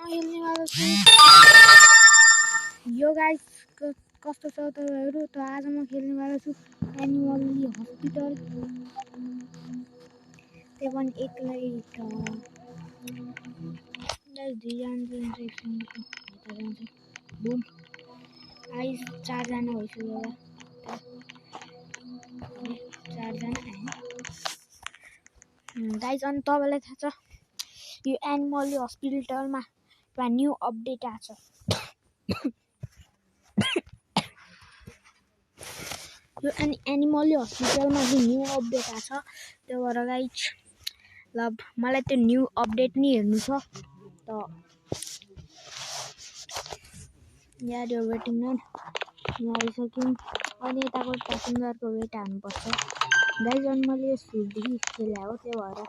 खेल्नेवाला छु। Yo guys कस्तो छ तपाईँहरू? त आज म खेल्नेवाला छु एनिमल्ली हस्पिटल। त्यो पनि एक्लै त बुम गाइस 4 जना भइसक्यो। 4 जना गाइस। अनि तपाईँलाई थाहा छ यो एनिमल्ली हस्पिटलमा एउटा न्यू अपडेट आएको छ। यो एनिमल्ली हस्पिटलमा चाहिँ न्यू अपडेट आएको छ। त्यो भएर गाइस ल मलाई त्यो न्यू अपडेट नि हेर्नु छ। त यार यो वेटिङ नाइन आइसक्यौँ। अनि यताको प्यासेन्जरको वेट हाल्नुपर्छ गाइस। अनि मैले यो सुरुदेखि खेले हो त्यो भएर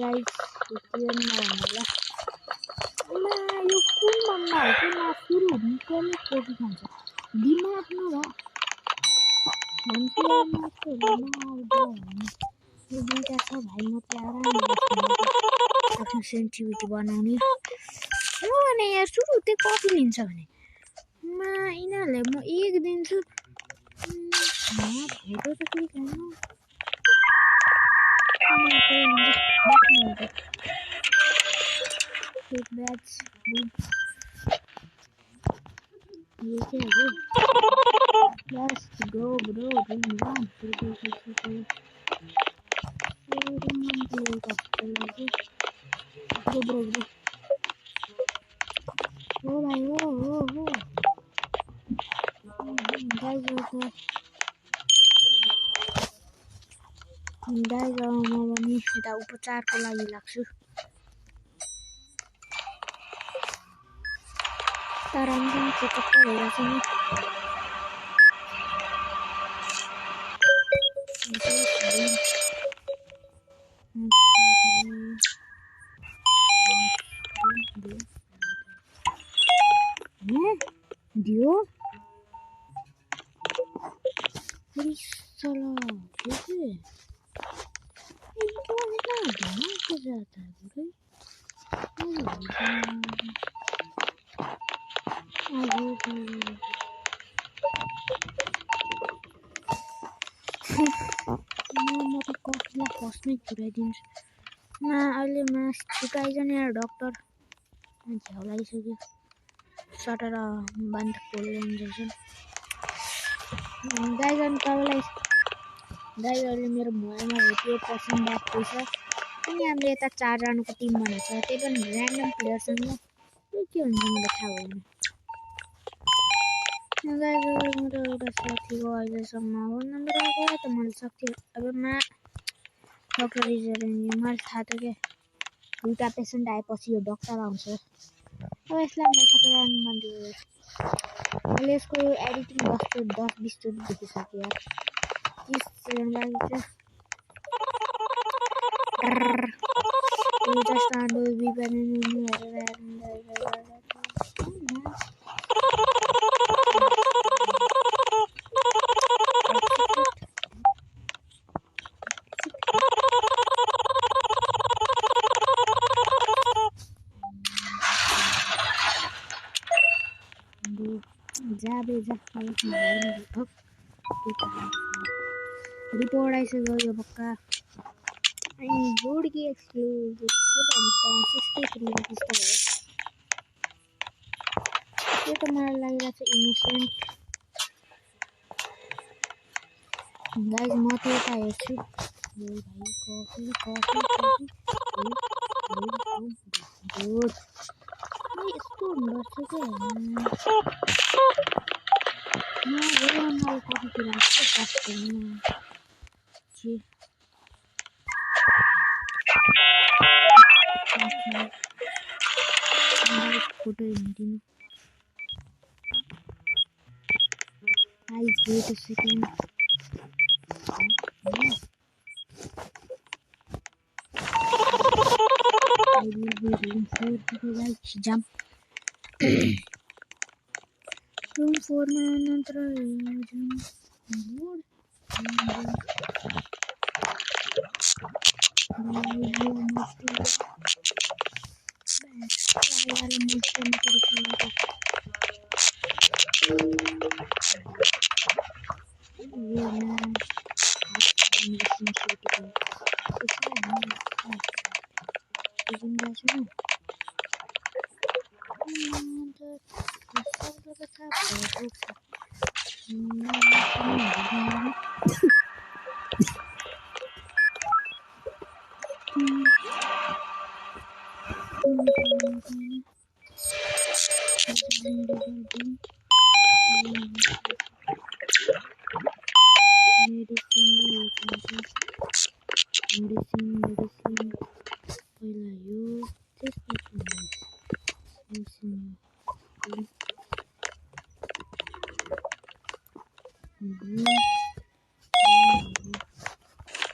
गाइस यो नभन्नु होला। यो कुन भन्दा हो कि न सुरु निकै कोटी खान्छ दिमाग नभए यो दुईटा छ भाइ। म चाहिँ आरामले आफ्नो सेन्सिटिभिटी बनाउने हो भने यहाँ सुरु त्यो कति लिन्छ भने यिनीहरूले म 1 दिन्छु। फोटो त केही छैन। Let's go bro, ring 1 bro. Oh भाइ हो गाइस म पनि यता उपचारको लागि लाग्छु। तर राम्रोसँग चेकअप भइरहेछ नि। दियो रिसला के जाता म त कफीलाई फस्टमै पुऱ्याइदिन्छु। अहिले मास्क छुटाइजन यार डक्टर झ्याउ लागिसक्यो। सटर बन्द खोलिदिन्छ गाइस। अनि तपाईँलाई गाइस अहिले मेरो भुवामा भेटियो पर्सन बाँकी छ। अनि हामीले यता 4 जनाको टिम बनाएको छ। त्यही पनि ऱ्यान्डम प्लेयरसँग के हुन्छ मलाई थाहा भएन। गाइस मेरो एउटा साथीको अहिलेसम्म फोन नम्बर आएको त मैले सक्थेँ। अब डक्टर रिजरेन्ज मलाई थाहा थियो क्या 2टा पेसेन्ट आएपछि यो डक्टर आउँछ। अब यसलाई मैले सटर बन्द गरेँ। मैले यसको एडिटिङ 10-20 चोटि देखिसकेँ यार। 30 सेकेन्ड लाग्छ। just want to be report आइसक्यो यो पक्का। अनि जोडकी एक्सक्लुजिभ के भन्छ 63 रुपिस त भयो। त्यो त मलाई लागिरहेको छ इनोसेन्ट। गाइस म त यता हेर्छु। भाइ कफी गुड यस्तो हुनुपर्छ क्या। मलाई कफी पिलाएको कस्तो फोटो हेरिदिनु। Guys weight a second. I will be room 4 because I jump. Room 4 ನಂತರ Ayala mucha medicina. Viena medicine critical. It's using that one.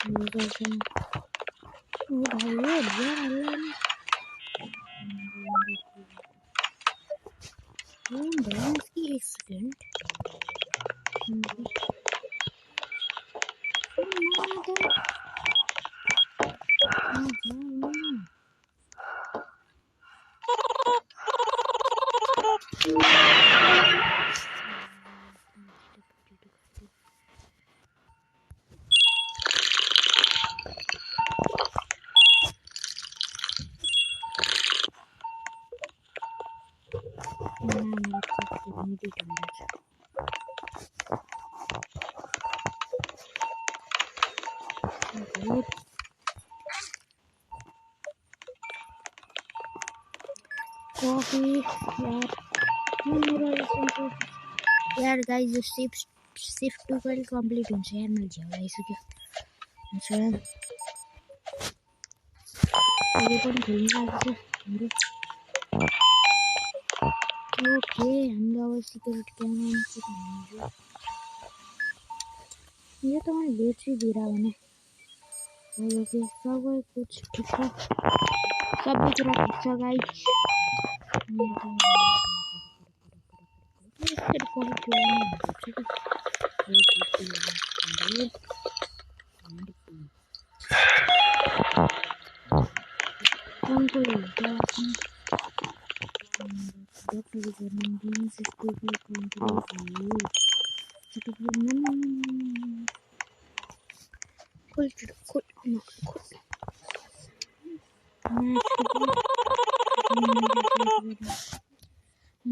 Medicine. Wala yun. Just medicine. Coffee, यार guys जो shift 2 कहिले complete हुन्छ यार मैले झ्याउ आइसक्यो हुन्छ यो पनि खोल्नु लाग्छ हाम्रो ओके हाम्रो अब सिक्युरिटी क्यामेरा सेट हुन्छ यो त मैले ब्याट्री दिरा भने ओके सबै कुछ ठिक छ सबै कुरा ठिक छ गाइस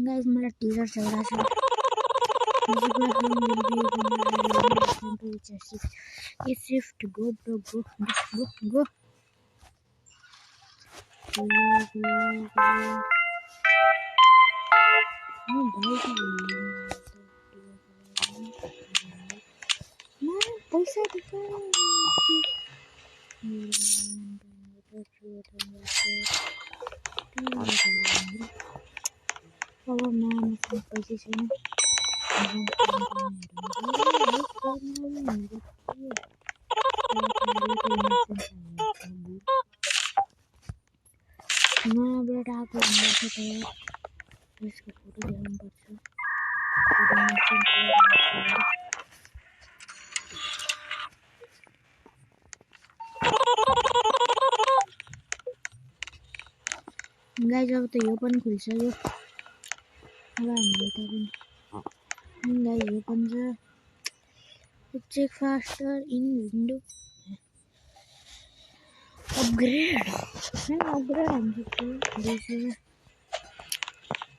guys मला टीजर चल रहा है ये शिफ्ट गो ब्रो गो पैसा अब पैसा छैन नयाँबाट आएको हुनुपर्छ त यसको फोटो ल्याउनुपर्छ गाइस अब त यो पनि खुलिसक्यो अब हामीले त पनि गाइस यो पनि छ check faster in window upgrade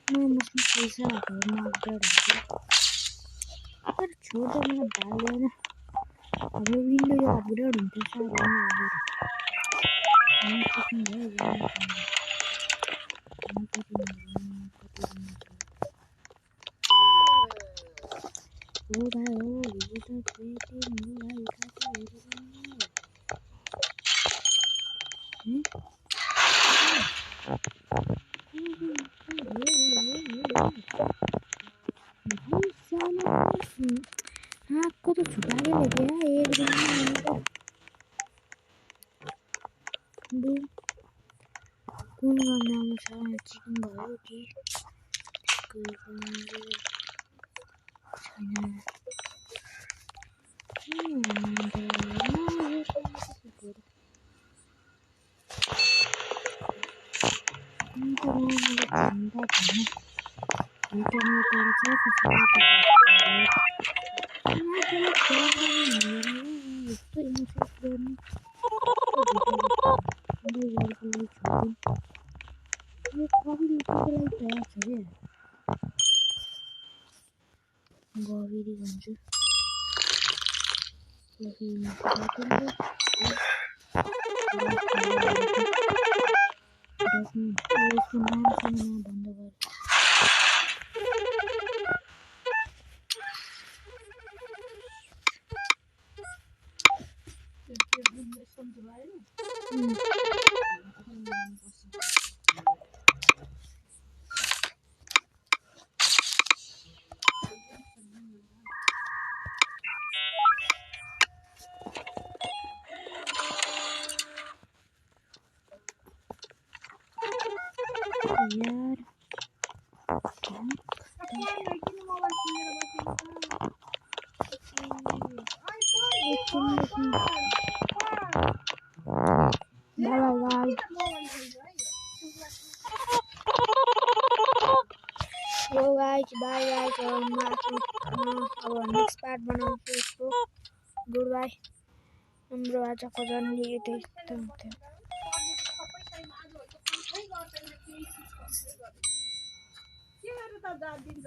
हामी मसँग पैसा घरमा अपग्रेड हुन्छ पर छोटो मलाई भाग्दैन अब विन्डो यो अपग्रेड हुन्छ ओ भाइ हो यो त पेटी मलाई उठाएको आँखको त छुटाले लग्यो एक दिन कुन गर्नमा छ चिकन भयो कि Gaviri भन्छु यार बाय गाइस अब नेक्स्ट पार्ट बनाउँछु यसको गुड बाई हाम्रो आजको जर्नी यतै थियो